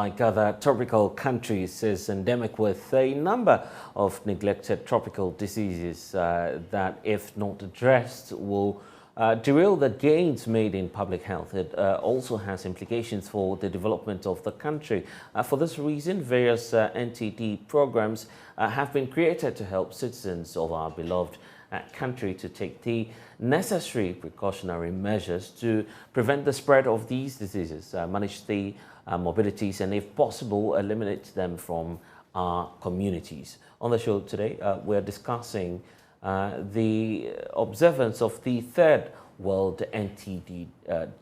like other tropical countries, is endemic with a number of neglected tropical diseases that, if not addressed, will derail the gains made in public health. It also has implications for the development of the country. For this reason, various NTD programs have been created to help citizens of our beloved country to take the necessary precautionary measures to prevent the spread of these diseases, manage the morbidities, and if possible, eliminate them from our communities. On the show today, we're discussing the observance of the third World NTD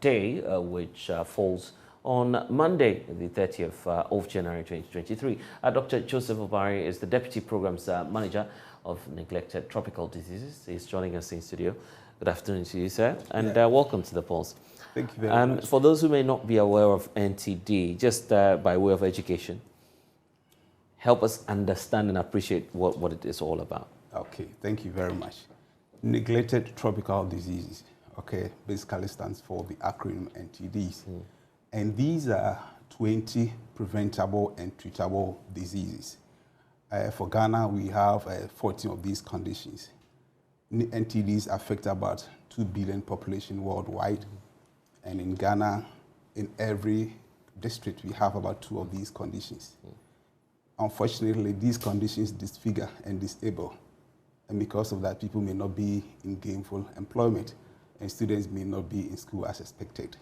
Day, which falls on Monday, the 30th of January 2023. Dr. Joseph Obari is the Deputy Programs Manager of Neglected Tropical Diseases. He's joining us in studio. Good afternoon to you, sir, and welcome to the Pulse. Thank you very much. For those who may not be aware of NTD, just by way of education, help us understand and appreciate what it is all about. Okay, thank you very much. Neglected tropical diseases, okay, basically stands for the acronym NTDs. And these are 20 preventable and treatable diseases. For Ghana, we have 14 of these conditions. NTDs affect about 2 billion population worldwide. And in Ghana, in every district, we have about 2 of these conditions. Unfortunately, these conditions disfigure and disable. And because of that, people may not be in gainful employment, and students may not be in school as expected.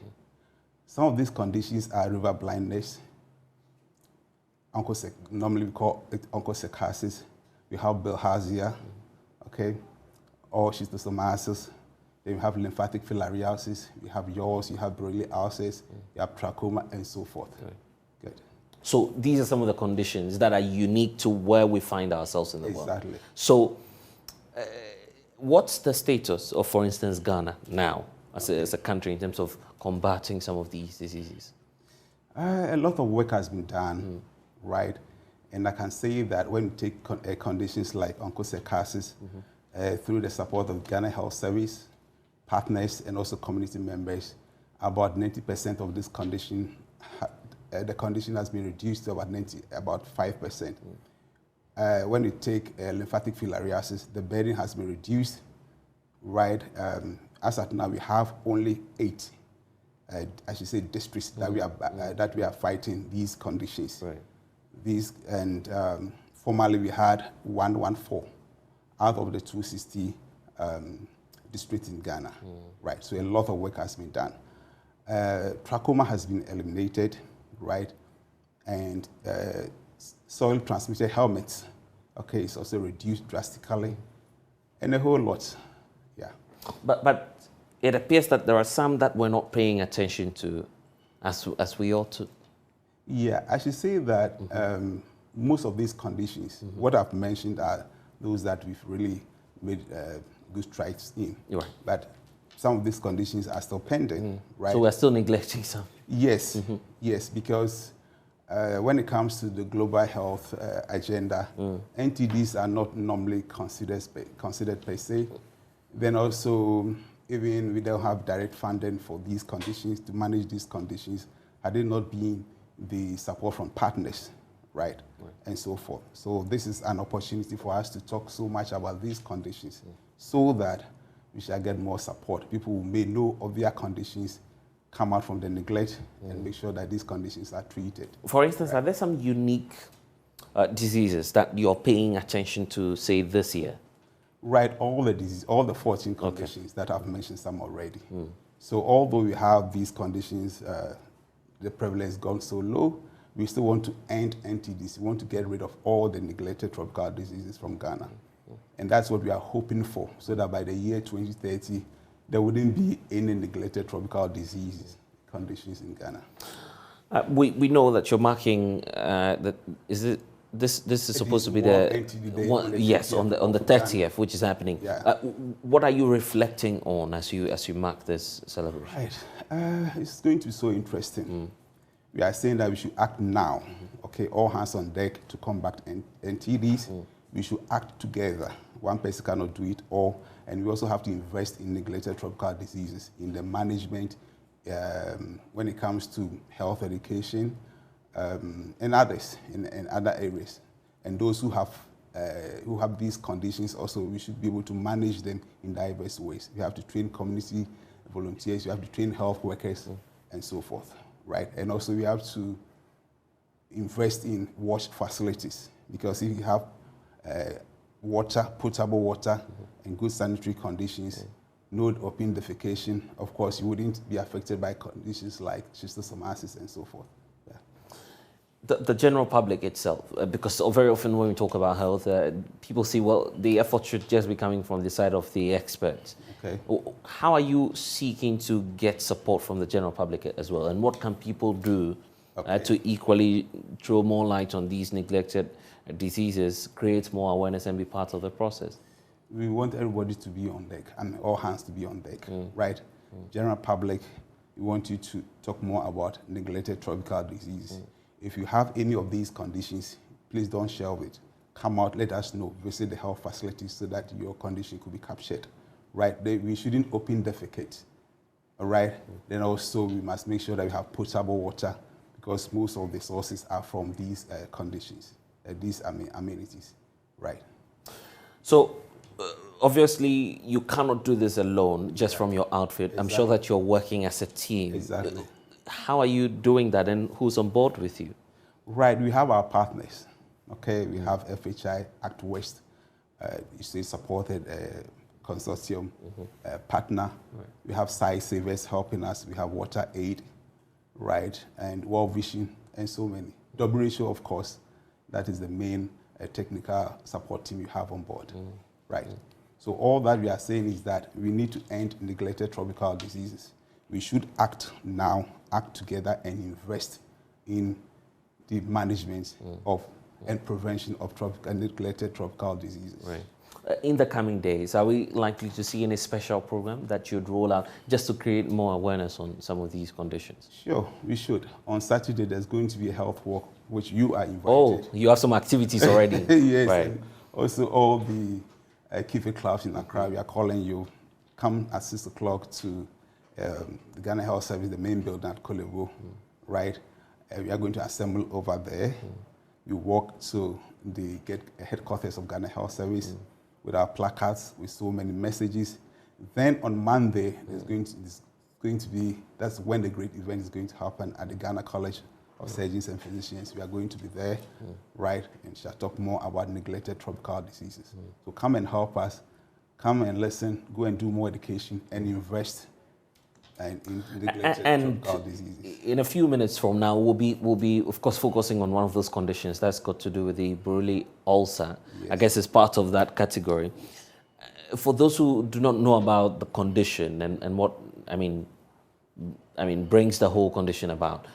Some of these conditions are river blindness. Normally we call it onchocerciasis. We have bilharzia, okay, or schistosomiasis. Then we have lymphatic filariasis. We have yaws. You have Bruly Ulcers. You have trachoma, and so forth. Good. So these are some of the conditions that are unique to where we find ourselves in the world. Exactly. So what's the status of, for instance, Ghana now as a country in terms of combating some of these diseases? A lot of work has been done, right? And I can say that when we take conditions like onchocerciasis, through the support of Ghana Health Service, partners, and also community members, about 90% of this condition, the condition has been reduced to about 5%. When you take lymphatic filariasis, the burden has been reduced, right? As at now, we have only 8, I should say, districts that we are fighting these conditions. Right. These, and formerly we had 114 out of the 260 districts in Ghana, right? So a lot of work has been done. Trachoma has been eliminated, right? And soil transmitted helmets, okay, it's also reduced drastically, and a whole lot, yeah. But it appears that there are some that we're not paying attention to as we ought to. Yeah, I should say that most of these conditions, what I've mentioned are those that we've really made good strides in. Right. But some of these conditions are still pending, right? So we're still neglecting some. Yes, yes, because when it comes to the global health agenda, NTDs are not normally considered per se. Then also, even we don't have direct funding for these conditions, to manage these conditions, had it not been the support from partners, right, and so forth. So this is an opportunity for us to talk so much about these conditions so that we shall get more support. People who may know of their conditions come out from the neglect and make sure that these conditions are treated. For instance, are there some unique diseases that you're paying attention to, say, this year? Right, all the 14 conditions that I've mentioned some already. So although we have these conditions, the prevalence gone so low, we still want to end NTDs. We want to get rid of all the neglected tropical diseases from Ghana. And that's what we are hoping for, so that by the year 2030, there wouldn't be any neglected tropical disease conditions in Ghana. We know that you're marking this is supposed to be the one, yes, on the 30th, which is happening. Yeah. What are you reflecting on as you mark this celebration? Right, it's going to be so interesting. We are saying that we should act now. Okay, all hands on deck to combat NTDs. We should act together. One person cannot do it all, and we also have to invest in neglected tropical diseases, in the management, when it comes to health education, and others in other areas. And those who have these conditions also, we should be able to manage them in diverse ways. We have to train community volunteers, we have to train health workers, and so forth, right? And also we have to invest in wash facilities, because if you have water, potable water, and good sanitary conditions, no open defecation, of course, you wouldn't be affected by conditions like schistosomiasis and so forth. The general public itself, because very often when we talk about health, people see, well, the effort should just be coming from the side of the experts. Okay. How are you seeking to get support from the general public as well? And what can people do to equally throw more light on these neglected diseases, create more awareness and be part of the process? We want everybody to be on deck, and all hands to be on deck, right? General public, we want you to talk more about neglected tropical diseases. If you have any of these conditions, please don't shelve it. Come out, let us know, visit the health facilities so that your condition could be captured, right? We shouldn't open defecate, all right? Then also we must make sure that we have potable water, because most of the sources are from these conditions, these amenities, right? So obviously you cannot do this alone just from your outfit. I'm sure that you're working as a team. Exactly. How are you doing that, and who's on board with you? Right, we have our partners. Okay, we have FHI, Act West, state-supported consortium partner. Right. We have Sci Savers helping us. We have Water Aid, right, and World Vision, and so many. WHO, of course, that is the main technical support team you have on board, right? So all that we are saying is that we need to end neglected tropical diseases. We should act now, act together, and invest in the management of and prevention of neglected tropical diseases. Right. In the coming days, are we likely to see any special program that you'd roll out just to create more awareness on some of these conditions? Sure, we should. On Saturday, there's going to be a health walk, which you are invited. Oh, you have some activities already. Yes. Right. And also, all the Kife clubs in Accra, we are calling you. Come at 6 o'clock to the Ghana Health Service, the main building at Kolebu, right? We are going to assemble over there. We walk to the headquarters of Ghana Health Service with our placards with so many messages. Then on Monday, there's going to be, that's when the great event is going to happen at the Ghana College of Surgeons and Physicians. We are going to be there, right? And shall talk more about neglected tropical diseases. So come and help us. Come and listen, go and do more education, and invest in neglected tropical diseases. In a few minutes from now, we'll be of course focusing on one of those conditions that's got to do with the Bruly Ulcer. Yes. I guess it's part of that category. For those who do not know about the condition and what I mean brings the whole condition about,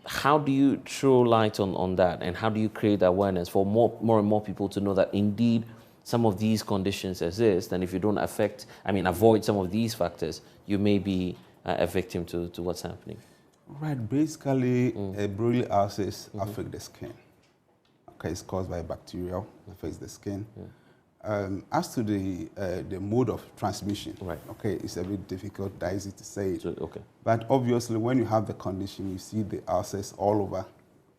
how do you throw light on that, and how do you create awareness for more and more people to know that indeed some of these conditions exist, and if you don't avoid some of these factors, you may be a victim to what's happening? Right, basically, Bruly ulcers affect the skin. Okay, it's caused by bacteria, affects the skin. As to the mode of transmission, right? Okay, it's a bit difficult, dicey to say it. Okay. But obviously, when you have the condition, you see the ulcers all over,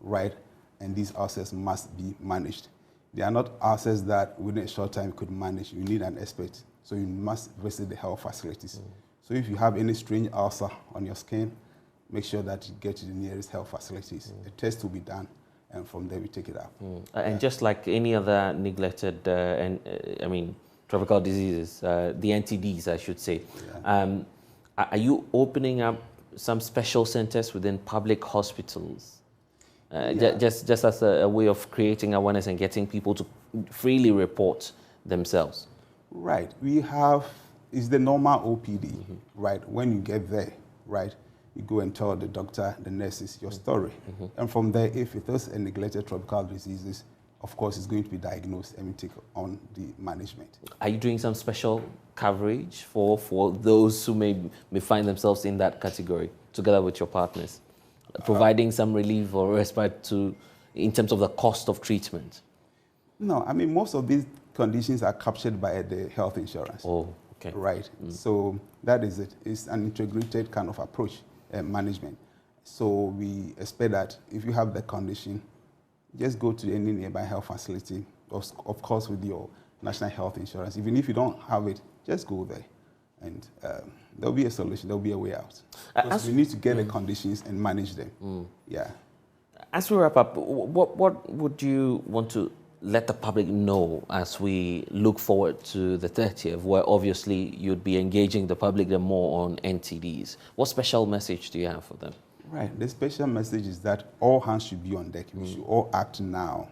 right? And these ulcers must be managed. They are not ulcers that within a short time you could manage. You need an expert, so you must visit the health facilities. So if you have any strange ulcer on your skin, make sure that you get to the nearest health facilities. A test will be done, and from there we take it up. And just like any other neglected, tropical diseases, the NTDs, I should say, are you opening up some special centers within public hospitals? Just as a way of creating awareness and getting people to freely report themselves? Right. We have, it's the normal OPD, right? When you get there, right, you go and tell the doctor, the nurses, your story. And from there, if it is a neglected tropical diseases, of course, it's going to be diagnosed and we take on the management. Are you doing some special coverage for those who may find themselves in that category, together with your partners? Providing some relief or respite in terms of the cost of treatment? No, most of these conditions are captured by the health insurance. Oh, okay. Right. So that is it. It's an integrated kind of approach, management. So we expect that if you have the condition, just go to any nearby health facility, of course with your national health insurance. Even if you don't have it, just go there. And there'll be a solution, there'll be a way out. Because we need to get the conditions and manage them. Yeah. As we wrap up, what would you want to let the public know as we look forward to the 30th, where obviously you'd be engaging the public more on NTDs? What special message do you have for them? Right. The special message is that all hands should be on deck. We should all act now.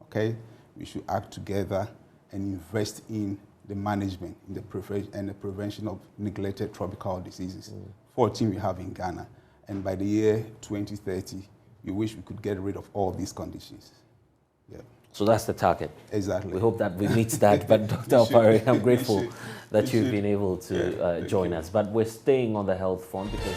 Okay? We should act together and invest in the management in the prevention of neglected tropical diseases. 14 we have in Ghana. And by the year 2030, we wish we could get rid of all these conditions. Yeah. So that's the target. Exactly. We hope that we meet that. But Dr. Opare, I'm grateful that you've been able to join us. But we're staying on the health front because